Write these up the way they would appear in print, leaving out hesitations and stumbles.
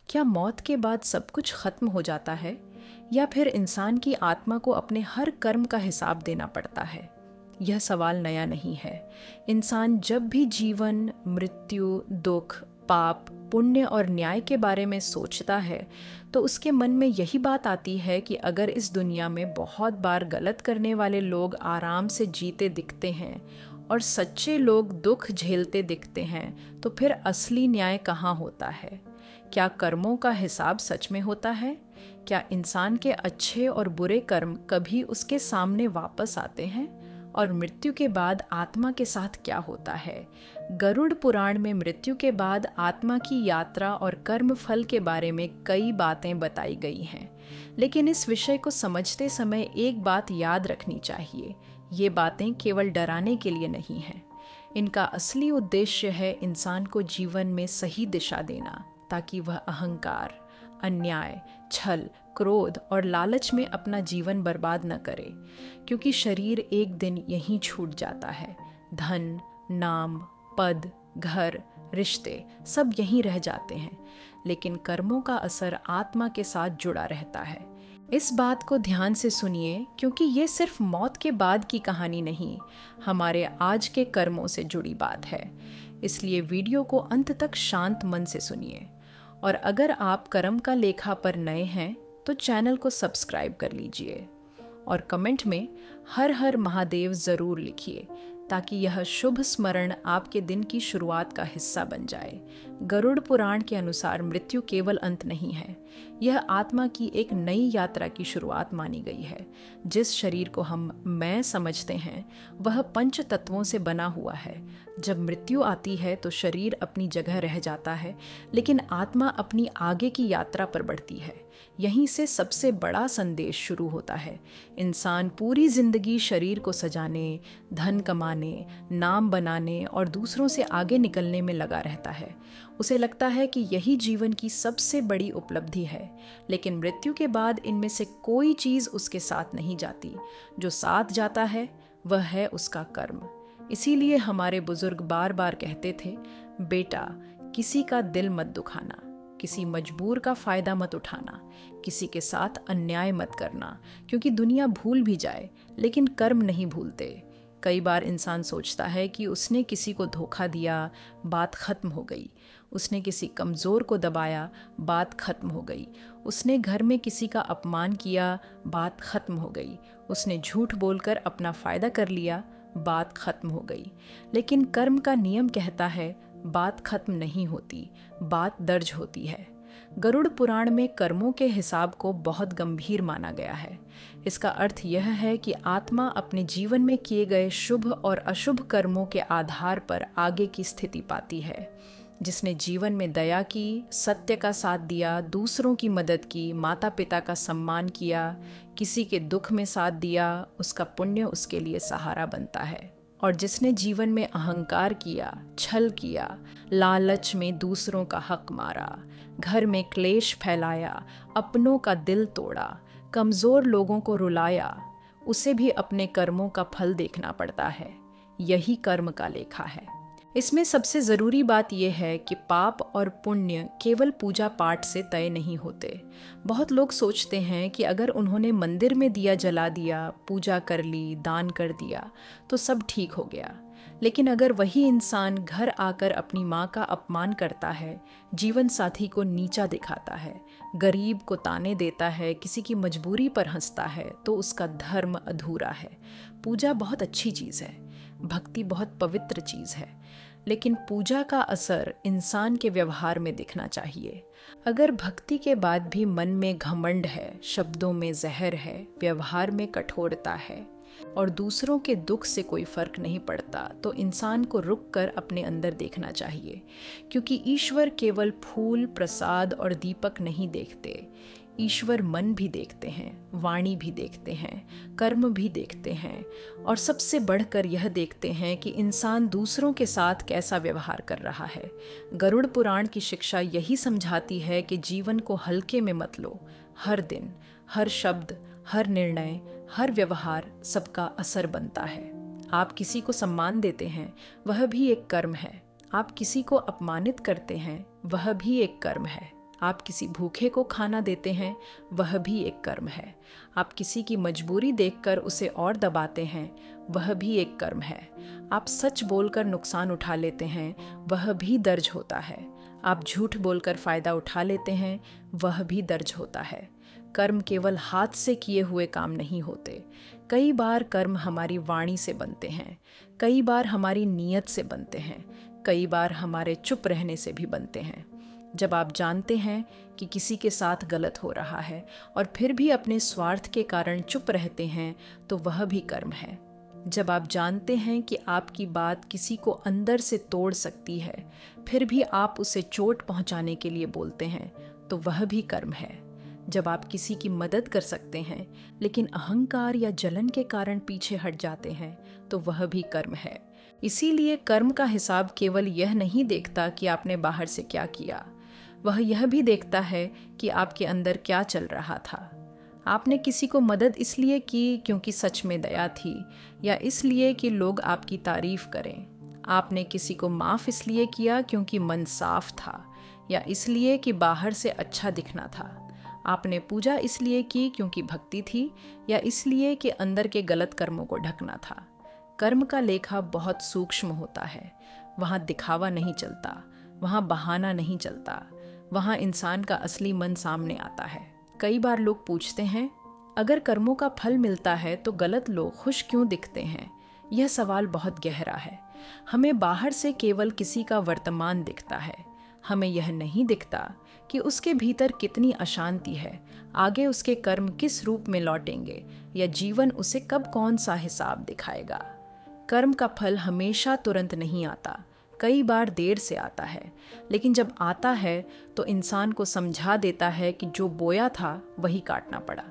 क्या मौत के बाद सब कुछ खत्म हो जाता है, या फिर इंसान की आत्मा को अपने हर कर्म का हिसाब देना पड़ता है? यह सवाल नया नहीं है। इंसान जब भी जीवन, मृत्यु, दुख, पाप, पुण्य और न्याय के बारे में सोचता है तो उसके मन में यही बात आती है कि अगर इस दुनिया में बहुत बार गलत करने वाले लोग आराम से जीते दिखते हैं और सच्चे लोग दुख झेलते दिखते हैं, तो फिर असली न्याय कहाँ होता है? क्या कर्मों का हिसाब सच में होता है? क्या इंसान के अच्छे और बुरे कर्म कभी उसके सामने वापस आते हैं? और मृत्यु के बाद आत्मा के साथ क्या होता है? गरुड़ पुराण में मृत्यु के बाद आत्मा की यात्रा और कर्म फल के बारे में कई बातें बताई गई हैं। लेकिन इस विषय को समझते समय एक बात याद रखनी चाहिए, ये बातें केवल डराने के लिए नहीं हैं। इनका असली उद्देश्य है इंसान को जीवन में सही दिशा देना, ताकि वह अहंकार, अन्याय, छल, क्रोध और लालच में अपना जीवन बर्बाद न करे। क्योंकि शरीर एक दिन यहीं छूट जाता है। धन, नाम, पद, घर, रिश्ते सब यहीं रह जाते हैं, लेकिन कर्मों का असर आत्मा के साथ जुड़ा रहता है। इस बात को ध्यान से सुनिए, क्योंकि ये सिर्फ मौत के बाद की कहानी नहीं, हमारे आज के कर्मों से जुड़ी बात है। इसलिए वीडियो को अंत तक शांत मन से सुनिए। और अगर आप कर्म का लेखा पर नए हैं तो चैनल को सब्सक्राइब कर लीजिए और कमेंट में हर हर महादेव ज़रूर लिखिए, ताकि यह शुभ स्मरण आपके दिन की शुरुआत का हिस्सा बन जाए। गरुड़ पुराण के अनुसार मृत्यु केवल अंत नहीं है, यह आत्मा की एक नई यात्रा की शुरुआत मानी गई है। जिस शरीर को हम मैं समझते हैं वह पंच तत्वों से बना हुआ है। जब मृत्यु आती है तो शरीर अपनी जगह रह जाता है, लेकिन आत्मा अपनी आगे की यात्रा पर बढ़ती है। यहीं से सबसे बड़ा संदेश शुरू होता है। इंसान पूरी जिंदगी शरीर को सजाने, धन कमाने, नाम बनाने और दूसरों से आगे निकलने में लगा रहता है। उसे लगता है कि यही जीवन की सबसे बड़ी उपलब्धि है, लेकिन मृत्यु के बाद इनमें से कोई चीज़ उसके साथ नहीं जाती। जो साथ जाता है वह है उसका कर्म। इसीलिए हमारे बुजुर्ग बार बार कहते थे, बेटा, किसी का दिल मत दुखाना, किसी मजबूर का फायदा मत उठाना, किसी के साथ अन्याय मत करना, क्योंकि दुनिया भूल भी जाए लेकिन कर्म नहीं भूलते। कई बार इंसान सोचता है कि उसने किसी को धोखा दिया, बात खत्म हो गई। उसने किसी कमज़ोर को दबाया, बात खत्म हो गई। उसने घर में किसी का अपमान किया, बात खत्म हो गई। उसने झूठ बोलकर अपना फ़ायदा कर लिया, बात खत्म हो गई। लेकिन कर्म का नियम कहता है, बात खत्म नहीं होती, बात दर्ज होती है। गरुड़ पुराण में कर्मों के हिसाब को बहुत गंभीर माना गया है। इसका अर्थ यह है कि आत्मा अपने जीवन में किए गए शुभ और अशुभ कर्मों के आधार पर आगे की स्थिति पाती है। जिसने जीवन में दया की, सत्य का साथ दिया, दूसरों की मदद की, माता पिता का सम्मान किया, किसी के दुख में साथ दिया, उसका पुण्य उसके लिए सहारा बनता है। और जिसने जीवन में अहंकार किया, छल किया, लालच में दूसरों का हक मारा, घर में क्लेश फैलाया, अपनों का दिल तोड़ा, कमज़ोर लोगों को रुलाया, उसे भी अपने कर्मों का फल देखना पड़ता है। यही कर्म का लेखा है। इसमें सबसे ज़रूरी बात यह है कि पाप और पुण्य केवल पूजा पाठ से तय नहीं होते। बहुत लोग सोचते हैं कि अगर उन्होंने मंदिर में दिया जला दिया, पूजा कर ली, दान कर दिया तो सब ठीक हो गया। लेकिन अगर वही इंसान घर आकर अपनी माँ का अपमान करता है, जीवन साथी को नीचा दिखाता है, गरीब को ताने देता है, किसी की मजबूरी पर हंसता है, तो उसका धर्म अधूरा है। पूजा बहुत अच्छी चीज़ है, भक्ति बहुत पवित्र चीज़ है, लेकिन पूजा का असर इंसान के व्यवहार में दिखना चाहिए। अगर भक्ति के बाद भी मन में घमंड है, शब्दों में जहर है, व्यवहार में कठोरता है और दूसरों के दुख से कोई फर्क नहीं पड़ता, तो इंसान को रुक कर अपने अंदर देखना चाहिए। क्योंकि ईश्वर केवल फूल, प्रसाद और दीपक नहीं देखते। ईश्वर मन भी देखते हैं, वाणी भी देखते हैं, कर्म भी देखते हैं, और सबसे बढ़कर यह देखते हैं कि इंसान दूसरों के साथ कैसा व्यवहार कर रहा है। गरुड़ पुराण की शिक्षा यही समझाती है कि जीवन को हल्के में मत लो। हर दिन, हर शब्द, हर निर्णय, हर व्यवहार सबका असर बनता है। आप किसी को सम्मान देते हैं, वह भी एक कर्म है। आप किसी को अपमानित करते हैं, वह भी एक कर्म है। आप किसी भूखे को खाना देते हैं, वह भी एक कर्म है। आप किसी की मजबूरी देखकर उसे और दबाते हैं, वह भी एक कर्म है। आप सच बोलकर नुकसान उठा लेते हैं, वह भी दर्ज होता है। आप झूठ बोलकर फ़ायदा उठा लेते हैं, वह भी दर्ज होता है। कर्म केवल हाथ से किए हुए काम नहीं होते। कई बार कर्म हमारी वाणी से बनते हैं, कई बार हमारी नीयत से बनते हैं, कई बार हमारे चुप रहने से भी बनते हैं। जब आप जानते हैं कि किसी के साथ गलत हो रहा है और फिर भी अपने स्वार्थ के कारण चुप रहते हैं, तो वह भी कर्म है। जब आप जानते हैं कि आपकी बात किसी को अंदर से तोड़ सकती है, फिर भी आप उसे चोट पहुंचाने के लिए बोलते हैं, तो वह भी कर्म है। जब आप किसी की मदद कर सकते हैं लेकिन अहंकार या जलन के कारण पीछे हट जाते हैं, तो वह भी कर्म है। इसीलिए कर्म का हिसाब केवल यह नहीं देखता कि आपने बाहर से क्या किया, वह यह भी देखता है कि आपके अंदर क्या चल रहा था। आपने किसी को मदद इसलिए की क्योंकि सच में दया थी, या इसलिए कि लोग आपकी तारीफ करें। आपने किसी को माफ़ इसलिए किया क्योंकि मन साफ था, या इसलिए कि बाहर से अच्छा दिखना था। आपने पूजा इसलिए की क्योंकि भक्ति थी, या इसलिए कि अंदर के गलत कर्मों को ढकना था। कर्म का लेखा बहुत सूक्ष्म होता है। वहाँ दिखावा नहीं चलता, वहाँ बहाना नहीं चलता, वहाँ इंसान का असली मन सामने आता है। कई बार लोग पूछते हैं, अगर कर्मों का फल मिलता है तो गलत लोग खुश क्यों दिखते हैं? यह सवाल बहुत गहरा है। हमें बाहर से केवल किसी का वर्तमान दिखता है, हमें यह नहीं दिखता कि उसके भीतर कितनी अशांति है, आगे उसके कर्म किस रूप में लौटेंगे, या जीवन उसे कब कौन सा हिसाब दिखाएगा। कर्म का फल हमेशा तुरंत नहीं आता, कई बार देर से आता है, लेकिन जब आता है तो इंसान को समझा देता है कि जो बोया था वही काटना पड़ा।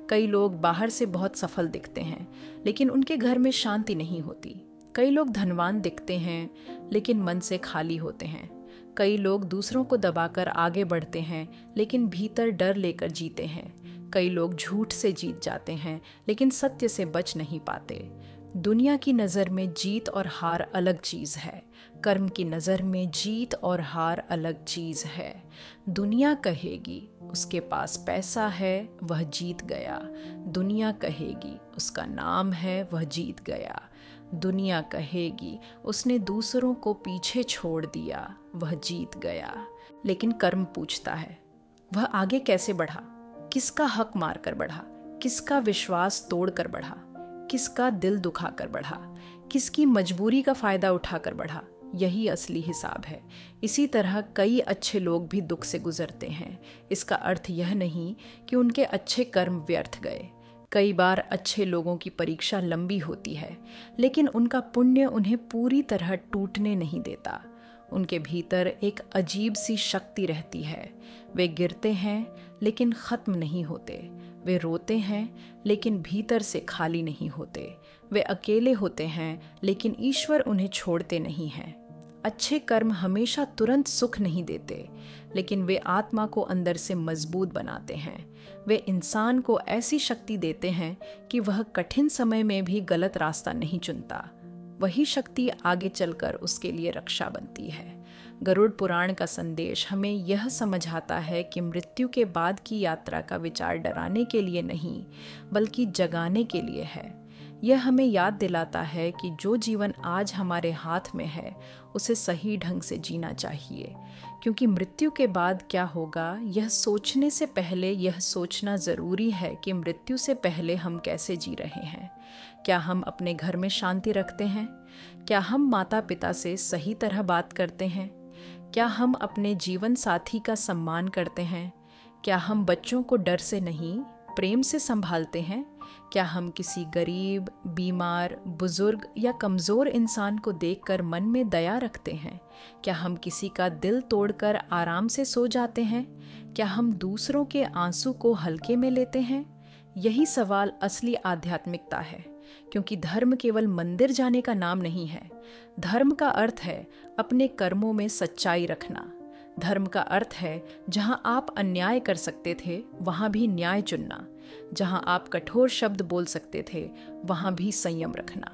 कई लोग बाहर से बहुत सफल दिखते हैं, लेकिन उनके घर में शांति नहीं होती। कई लोग धनवान दिखते हैं, लेकिन मन से खाली होते हैं। कई लोग दूसरों को दबाकर आगे बढ़ते हैं, लेकिन भीतर डर लेकर जीते हैं। कई लोग झूठ से जीत जाते हैं, लेकिन सत्य से बच नहीं पाते। दुनिया की नज़र में जीत और हार अलग चीज़ है, कर्म की नज़र में जीत और हार अलग चीज़ है। दुनिया कहेगी उसके पास पैसा है, वह जीत गया। दुनिया कहेगी उसका नाम है, वह जीत गया। दुनिया कहेगी उसने दूसरों को पीछे छोड़ दिया, वह जीत गया। लेकिन कर्म पूछता है, वह आगे कैसे बढ़ा? किसका हक मार कर बढ़ा? किसका विश्वास तोड़ कर बढ़ा? किसका दिल दुखाकर बढ़ा? किसकी मजबूरी का फ़ायदा उठाकर बढ़ा? यही असली हिसाब है। इसी तरह कई अच्छे लोग भी दुख से गुजरते हैं। इसका अर्थ यह नहीं कि उनके अच्छे कर्म व्यर्थ गए। कई बार अच्छे लोगों की परीक्षा लंबी होती है, लेकिन उनका पुण्य उन्हें पूरी तरह टूटने नहीं देता। उनके भीतर एक अजीब सी शक्ति रहती है। वे गिरते हैं लेकिन ख़त्म नहीं होते। वे रोते हैं लेकिन भीतर से खाली नहीं होते। वे अकेले होते हैं लेकिन ईश्वर उन्हें छोड़ते नहीं हैं। अच्छे कर्म हमेशा तुरंत सुख नहीं देते, लेकिन वे आत्मा को अंदर से मजबूत बनाते हैं। वे इंसान को ऐसी शक्ति देते हैं कि वह कठिन समय में भी गलत रास्ता नहीं चुनता। वही शक्ति आगे चलकर उसके लिए रक्षा बनती है। गरुड़ पुराण का संदेश हमें यह समझाता है कि मृत्यु के बाद की यात्रा का विचार डराने के लिए नहीं, बल्कि जगाने के लिए है। यह हमें याद दिलाता है कि जो जीवन आज हमारे हाथ में है, उसे सही ढंग से जीना चाहिए, क्योंकि मृत्यु के बाद क्या होगा, यह सोचने से पहले यह सोचना ज़रूरी है कि मृत्यु से पहले हम कैसे जी रहे हैं। क्या हम अपने घर में शांति रखते हैं? क्या हम माता पिता से सही तरह बात करते हैं? क्या हम अपने जीवन साथी का सम्मान करते हैं? क्या हम बच्चों को डर से नहीं, प्रेम से संभालते हैं? क्या हम किसी गरीब, बीमार, बुजुर्ग या कमज़ोर इंसान को देखकर मन में दया रखते हैं? क्या हम किसी का दिल तोड़कर आराम से सो जाते हैं? क्या हम दूसरों के आंसू को हल्के में लेते हैं? यही सवाल असली आध्यात्मिकता है, क्योंकि धर्म केवल मंदिर जाने का नाम नहीं है। धर्म का अर्थ है अपने कर्मों में सच्चाई रखना। धर्म का अर्थ है जहाँ आप अन्याय कर सकते थे, वहाँ भी न्याय चुनना। जहाँ आप कठोर शब्द बोल सकते थे, वहाँ भी संयम रखना।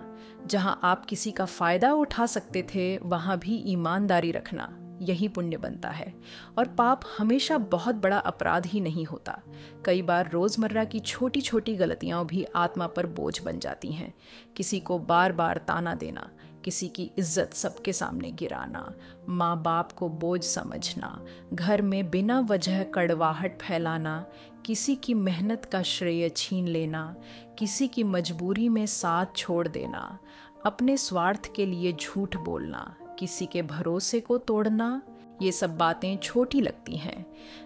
जहाँ आप किसी का फ़ायदा उठा सकते थे, वहाँ भी ईमानदारी रखना। यही पुण्य बनता है। और पाप हमेशा बहुत बड़ा अपराध ही नहीं होता। कई बार रोज़मर्रा की छोटी छोटी गलतियाँ भी आत्मा पर बोझ बन जाती हैं। किसी को बार बार ताना देना, किसी की इज्जत सबके सामने गिराना, माँ बाप को बोझ समझना, घर में बिना वजह कड़वाहट फैलाना, किसी की मेहनत का श्रेय छीन लेना, किसी की मजबूरी में साथ छोड़ देना, अपने स्वार्थ के लिए झूठ बोलना, किसी के भरोसे को तोड़ना, ये सब बातें छोटी लगती हैं,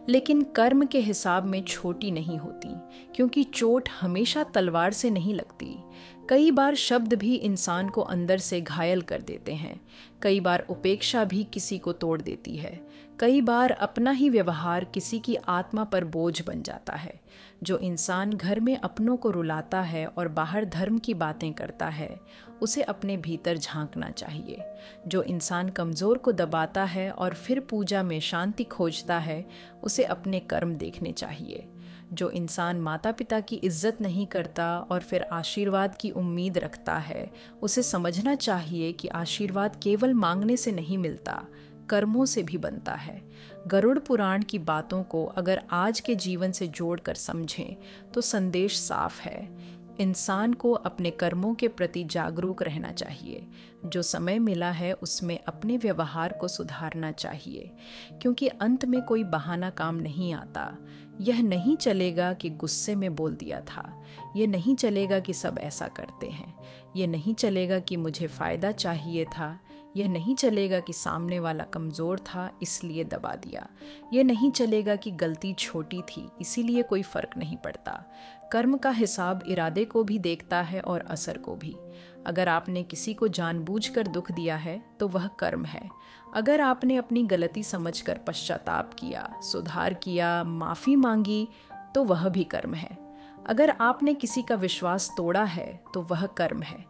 लेकिन कर्म के हिसाब में छोटी नहीं होती, क्योंकि चोट हमेशा तलवार से नहीं लगती। कई बार शब्द भी इंसान को अंदर से घायल कर देते हैं। कई बार उपेक्षा भी किसी को तोड़ देती है। कई बार अपना ही व्यवहार किसी की आत्मा पर बोझ बन जाता है। जो इंसान घर में अपनों को रुलाता है और बाहर धर्म की बातें करता है, उसे अपने भीतर झांकना चाहिए। जो इंसान कमज़ोर को दबाता है और फिर पूजा में शांति खोजता है, उसे अपने कर्म देखने चाहिए। जो इंसान माता पिता की इज्जत नहीं करता और फिर आशीर्वाद की उम्मीद रखता है, उसे समझना चाहिए कि आशीर्वाद केवल मांगने से नहीं मिलता, कर्मों से भी बनता है। गरुड़ पुराण की बातों को अगर आज के जीवन से जोड़कर समझें तो संदेश साफ है। इंसान को अपने कर्मों के प्रति जागरूक रहना चाहिए। जो समय मिला है उसमें अपने व्यवहार को सुधारना चाहिए, क्योंकि अंत में कोई बहाना काम नहीं आता। यह नहीं चलेगा कि गुस्से में बोल दिया था, ये नहीं चलेगा कि सब ऐसा करते हैं, ये नहीं चलेगा कि मुझे फ़ायदा चाहिए था, यह नहीं चलेगा कि सामने वाला कमज़ोर था इसलिए दबा दिया, ये नहीं चलेगा कि गलती छोटी थी इसीलिए कोई फ़र्क नहीं पड़ता। कर्म का हिसाब इरादे को भी देखता है और असर को भी। अगर आपने किसी को जानबूझकर दुख दिया है तो वह कर्म है। अगर आपने अपनी गलती समझकर पश्चाताप किया, सुधार किया, माफ़ी मांगी, तो वह भी कर्म है। अगर आपने किसी का विश्वास तोड़ा है तो वह कर्म है।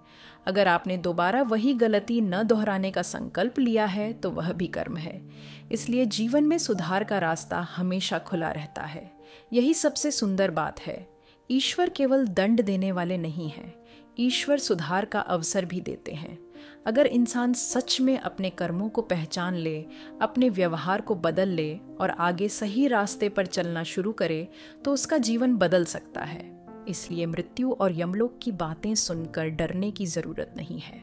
अगर आपने दोबारा वही गलती न दोहराने का संकल्प लिया है तो वह भी कर्म है। इसलिए जीवन में सुधार का रास्ता हमेशा खुला रहता है। यही सबसे सुंदर बात है। ईश्वर केवल दंड देने वाले नहीं हैं, ईश्वर सुधार का अवसर भी देते हैं। अगर इंसान सच में अपने कर्मों को पहचान ले, अपने व्यवहार को बदल ले और आगे सही रास्ते पर चलना शुरू करे तो उसका जीवन बदल सकता है। इसलिए मृत्यु और यमलोक की बातें सुनकर डरने की ज़रूरत नहीं है।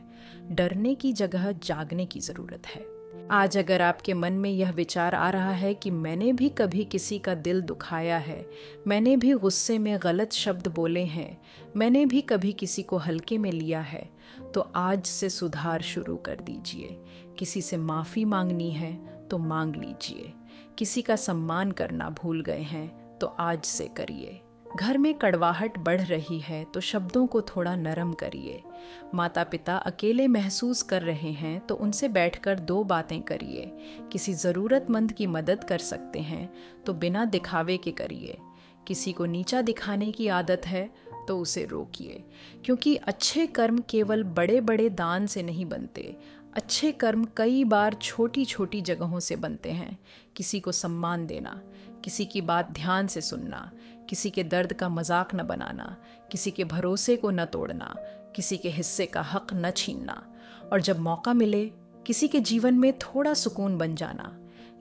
डरने की जगह जागने की ज़रूरत है। आज अगर आपके मन में यह विचार आ रहा है कि मैंने भी कभी किसी का दिल दुखाया है, मैंने भी गुस्से में गलत शब्द बोले हैं, मैंने भी कभी किसी को हल्के में लिया है, तो आज से सुधार शुरू कर दीजिए। किसी से माफ़ी मांगनी है तो मांग लीजिए। किसी का सम्मान करना भूल गए हैं तो आज से करिए। घर में कड़वाहट बढ़ रही है तो शब्दों को थोड़ा नरम करिए। माता पिता अकेले महसूस कर रहे हैं तो उनसे बैठकर 2 बातें करिए। किसी ज़रूरतमंद की मदद कर सकते हैं तो बिना दिखावे के करिए। किसी को नीचा दिखाने की आदत है तो उसे रोकिए, क्योंकि अच्छे कर्म केवल बड़े बड़े दान से नहीं बनते। अच्छे कर्म कई बार छोटी छोटी जगहों से बनते हैं। किसी को सम्मान देना, किसी की बात ध्यान से सुनना, किसी के दर्द का मजाक न बनाना, किसी के भरोसे को न तोड़ना, किसी के हिस्से का हक न छीनना, और जब मौका मिले किसी के जीवन में थोड़ा सुकून बन जाना,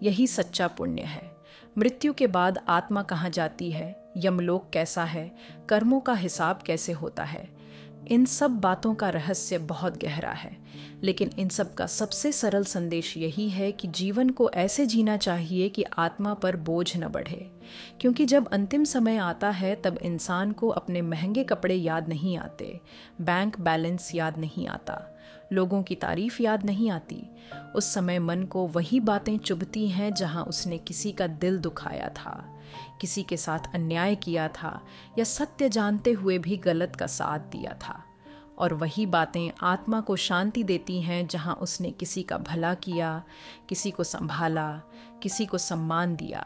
यही सच्चा पुण्य है। मृत्यु के बाद आत्मा कहाँ जाती है, यमलोक कैसा है, कर्मों का हिसाब कैसे होता है, इन सब बातों का रहस्य बहुत गहरा है। लेकिन इन सब का सबसे सरल संदेश यही है कि जीवन को ऐसे जीना चाहिए कि आत्मा पर बोझ न बढ़े। क्योंकि जब अंतिम समय आता है तब इंसान को अपने महंगे कपड़े याद नहीं आते, बैंक बैलेंस याद नहीं आता, लोगों की तारीफ याद नहीं आती। उस समय मन को वही बातें चुभती हैं जहां उसने किसी का दिल दुखाया था, किसी के साथ अन्याय किया था, या सत्य जानते हुए भी गलत का साथ दिया था। और वही बातें आत्मा को शांति देती हैं जहां उसने किसी का भला किया, किसी को संभाला, किसी को सम्मान दिया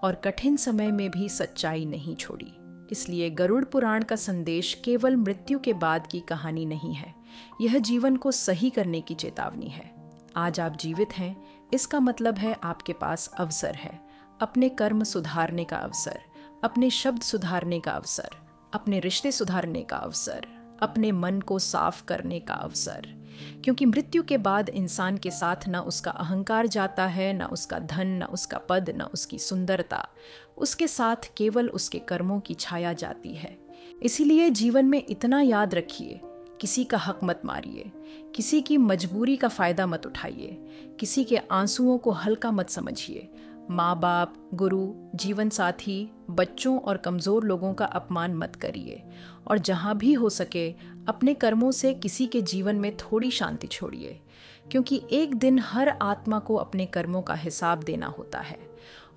और कठिन समय में भी सच्चाई नहीं छोड़ी। इसलिए गरुड़ पुराण का संदेश केवल मृत्यु के बाद की कहानी नहीं है, यह जीवन को सही करने की चेतावनी है। आज आप जीवित हैं, इसका मतलब है आपके पास अवसर है। अपने कर्म सुधारने का अवसर, अपने शब्द सुधारने का अवसर, अपने रिश्ते सुधारने का अवसर, अपने मन को साफ करने का अवसर। क्योंकि मृत्यु के बाद इंसान के साथ न उसका अहंकार जाता है, न उसका धन, न उसका पद, न उसकी सुंदरता। उसके साथ केवल उसके कर्मों की छाया जाती है। इसीलिए जीवन में इतना याद रखिए, किसी का हक मत मारिए, किसी की मजबूरी का फ़ायदा मत उठाइए, किसी के आंसुओं को हल्का मत समझिए। माँ बाप, गुरु, जीवन साथी, बच्चों और कमज़ोर लोगों का अपमान मत करिए। और जहाँ भी हो सके अपने कर्मों से किसी के जीवन में थोड़ी शांति छोड़िए, क्योंकि एक दिन हर आत्मा को अपने कर्मों का हिसाब देना होता है।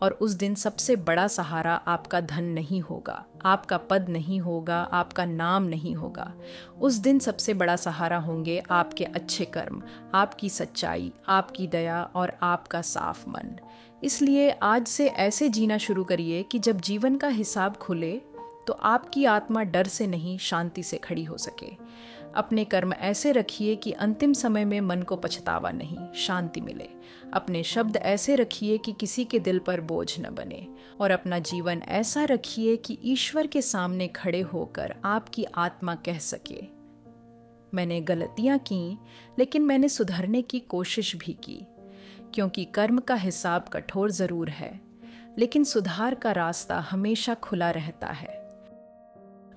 और उस दिन सबसे बड़ा सहारा आपका धन नहीं होगा, आपका पद नहीं होगा, आपका नाम नहीं होगा। उस दिन सबसे बड़ा सहारा होंगे आपके अच्छे कर्म, आपकी सच्चाई, आपकी दया और आपका साफ मन। इसलिए आज से ऐसे जीना शुरू करिए कि जब जीवन का हिसाब खुले तो आपकी आत्मा डर से नहीं, शांति से खड़ी हो सके। अपने कर्म ऐसे रखिए कि अंतिम समय में मन को पछतावा नहीं, शांति मिले। अपने शब्द ऐसे रखिए कि किसी के दिल पर बोझ न बने। और अपना जीवन ऐसा रखिए कि ईश्वर के सामने खड़े होकर आपकी आत्मा कह सके, मैंने गलतियां की, लेकिन मैंने सुधरने की कोशिश भी की। क्योंकि कर्म का हिसाब कठोर ज़रूर है, लेकिन सुधार का रास्ता हमेशा खुला रहता है।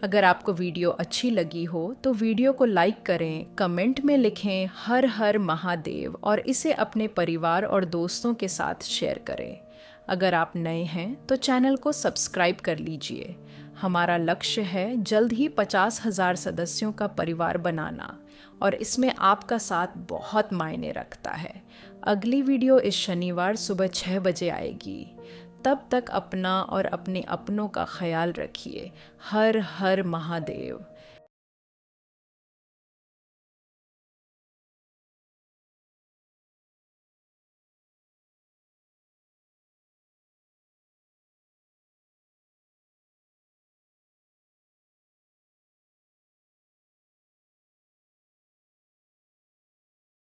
अगर आपको वीडियो अच्छी लगी हो तो वीडियो को लाइक करें, कमेंट में लिखें हर हर महादेव और इसे अपने परिवार और दोस्तों के साथ शेयर करें। अगर आप नए हैं तो चैनल को सब्सक्राइब कर लीजिए। हमारा लक्ष्य है जल्द ही 50,000 सदस्यों का परिवार बनाना, और इसमें आपका साथ बहुत मायने रखता है। अगली वीडियो इस शनिवार सुबह 6 बजे आएगी। तब तक अपना और अपने अपनों का ख्याल रखिए। हर हर महादेव।